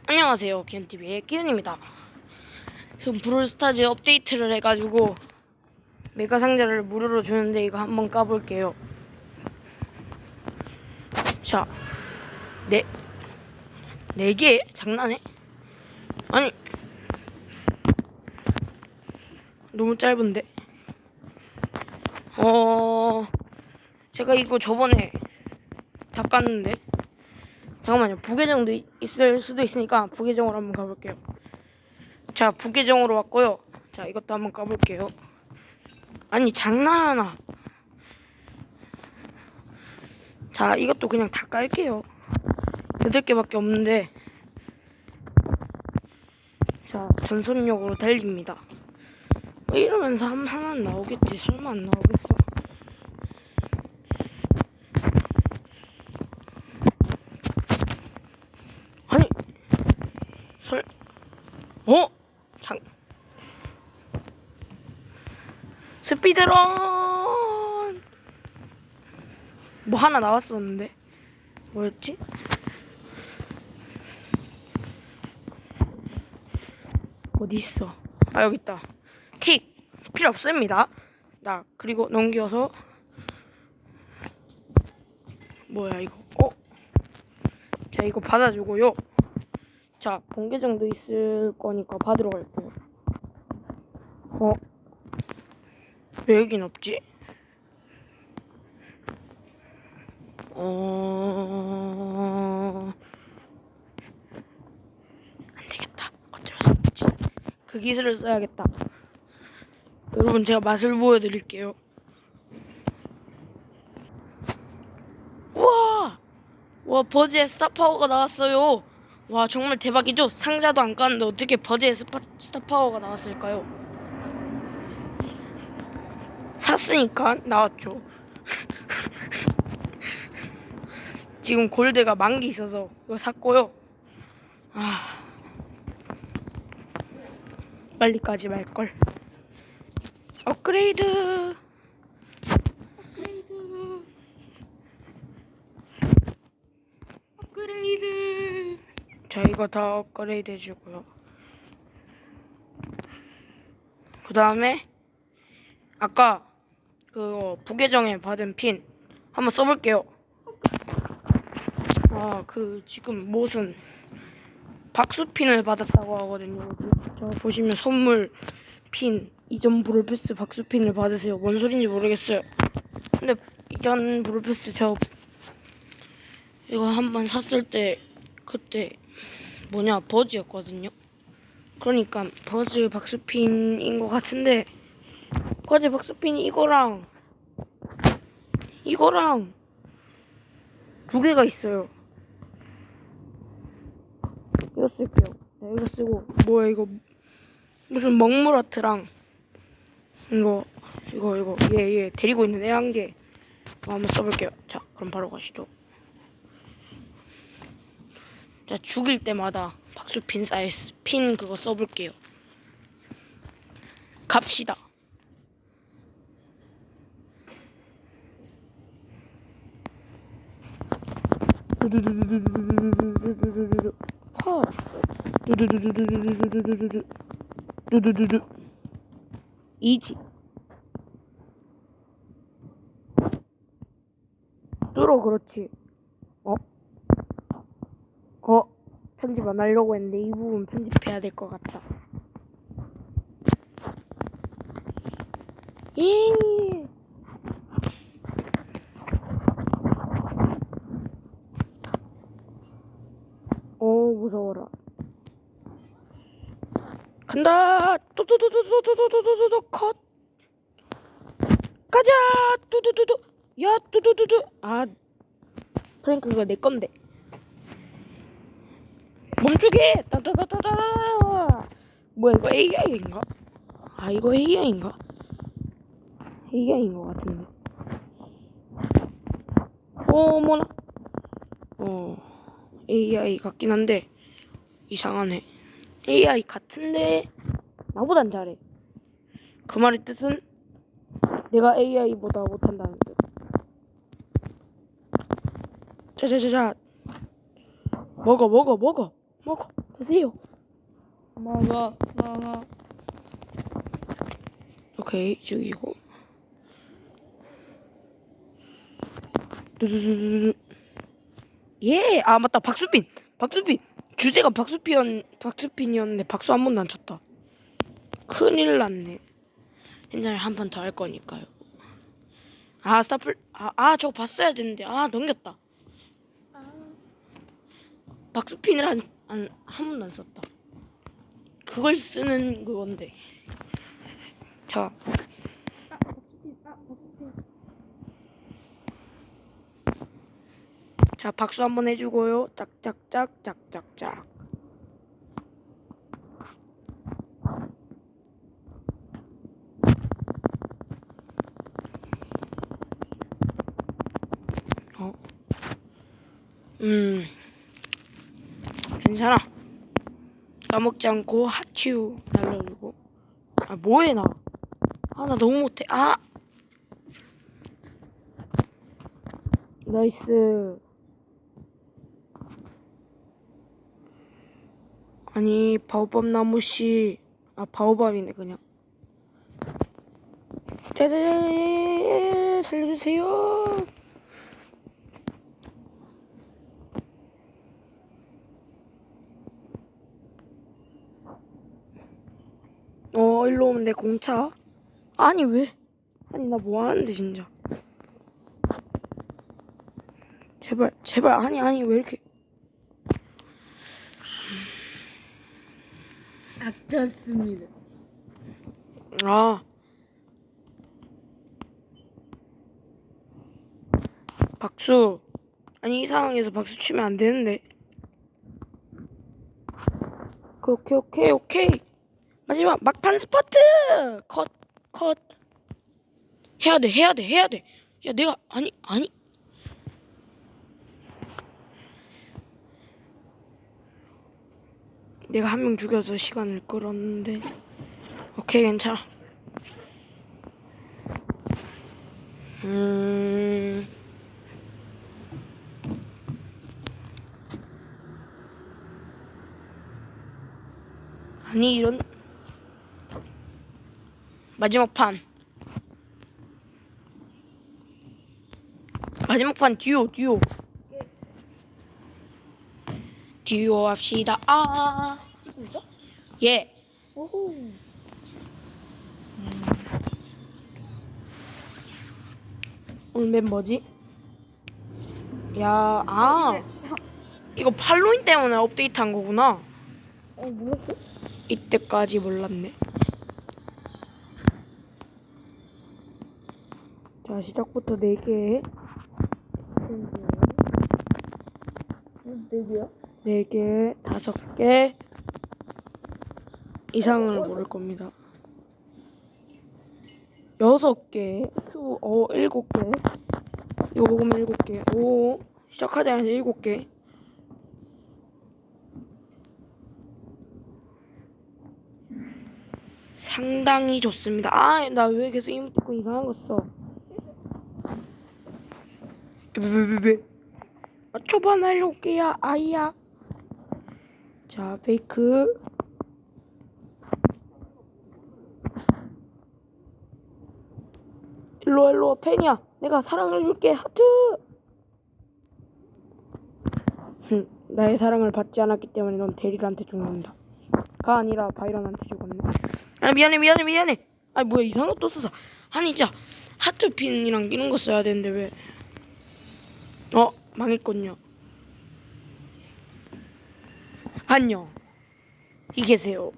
안녕하세요, 겐TV의 기훈입니다. 지금 브롤스타즈 업데이트를 해가지고 메가 상자를 무료로 주는데 이거 한번 까볼게요. 자, 네 개? 장난해? 아니, 너무 짧은데? 제가 이거 저번에 다 깠는데 잠깐만요. 부계정도 있을 수도 있으니까 부계정으로 한번 가볼게요. 자, 부계정으로 왔고요. 자, 이것도 한번 까볼게요. 아니, 장난하나? 자, 이것도 그냥 다 깔게요. 8개밖에 없는데. 자, 전선력으로 달립니다. 이러면서 하나 나오겠지. 설마 안 나오겠어? 아니, 스피드런! 뭐 하나 나왔었는데? 뭐였지? 어디 있어? 아, 여기 있다. 틱! 필요 없습니다. 그리고 넘겨서 뭐야 이거? 자, 이거 받아주고요. 자, 공개정도 있을 거니까 받으러 갈게요. 왜 여긴 없지? 안 되겠다. 어쩔 수 없지. 그 기술을 써야겠다. 여러분, 제가 맛을 보여드릴게요. 와, 버즈의 스타파워가 나왔어요. 와, 정말 대박이죠? 상자도 안 깠는데 어떻게 버즈의 스타파워가 나왔을까요? 샀으니까 나왔죠. 지금 골드가 10,000개 있어서 이거 샀고요. 빨리 까지 말걸. 업그레이드. 자, 이거 다 업그레이드 해주고요. 그 다음에 아까 그 부계정에 받은 핀 한번 써볼게요. 지금 못은 박수핀을 받았다고 하거든요. 자, 보시면 선물 핀 이전 브롤패스 박수핀을 받으세요. 뭔 소린지 모르겠어요. 근데 이전 브롤패스 저 이거 한번 샀을 때 그때 버즈였거든요. 그러니까 버즈 박수핀인 것 같은데, 버즈 박수핀이 이거랑 두 개가 있어요. 이거 쓸게요. 네, 이거 쓰고 이거 무슨 먹물아트랑 이거 얘 데리고 있는 애 한 개 한번 써볼게요. 자, 그럼 바로 가시죠. 자, 죽일 때마다 박수핀 사이즈 핀 그거 써볼게요. 갑시다. 이지 뚫어. 그렇지. 편집 안 하려고 했는데 이 부분 편집해야 될 것 같다. 무서워라. 간다. 뚜두두두두두두두두 컷. 가자. 뚜두두두. 야, 뚜두두두. 프랭크 그거 내 건데. 멈추게. 따다다다다. 뭐야, 이거 AI인가? 이거 AI인가? AI인 것 같은데. 어머나. AI 같긴 한데 이상하네. AI 같은데 나보단 잘해. 그 말의 뜻은 내가 AI보다 못한다는 뜻. 자자자자. 먹어. 먹어. 드세요. 먹어. 오케이, 저기고. 두두두두두. 예, 아 맞다, 박수빈. 주제가 박수빈이었는데 박수 한 번도 안 쳤다. 큰일 났네. 괜찮아요, 한 판 더 할 거니까요. 아 스타플, 저거 봤어야 되는데, 넘겼다. 박수핀을 한 번도 안 썼다. 그걸 쓰는 그건데. 자. 자, 박수 한번 해주고요. 짝짝짝. 괜찮아. 까먹지 않고 하츄 날려주고. 뭐해 나. 나 너무 못해. 나이스. 아니, 바오밥 나무씨. 바오밥이네 그냥. 짜자잔, 살려주세요. 일로 오면 내 공차. 아니 왜? 아니 나 뭐 하는데 진짜. 제발 아니 왜 이렇게. 아깝습니다. 박수. 아니 이 상황에서 박수 치면 안 되는데. 오케이. 마지막 막판 스퍼트. 컷. 해야 돼. 야 내가 아니. 내가 한 명 죽여서 시간을 끌었는데. 오케이 괜찮아. 아니 이런. 마지막 판 듀오 합시다. 찍고 있어? 예. 오호. 오늘 맵 뭐지? 이거 팔로인 때문에 업데이트한 거구나. 몰랐어? 이때까지 몰랐네. 자, 시작부터 4개. 4개야? 4개, 5개 이상을 모를 겁니다. 6개, 7개. 이거 먹으면 7개. 시작하자마자 7개. 상당히 좋습니다. 나 왜 계속 이모티콘 이상한 거 써? 초반 하려고 올게요. 아이야. 자, 페이크. 일로 와, 팬이야. 내가 사랑을 줄게. 하트. 나의 사랑을 받지 않았기 때문에 넌 데릴한테 죽는다. 가 아니라 바이런한테 죽었네. 미안해. 뭐야, 이상한 거 또 써서. 아니 진짜 하트핀이랑 이런 거 써야 되는데 왜. 망했군요. 안녕. 이 계세요.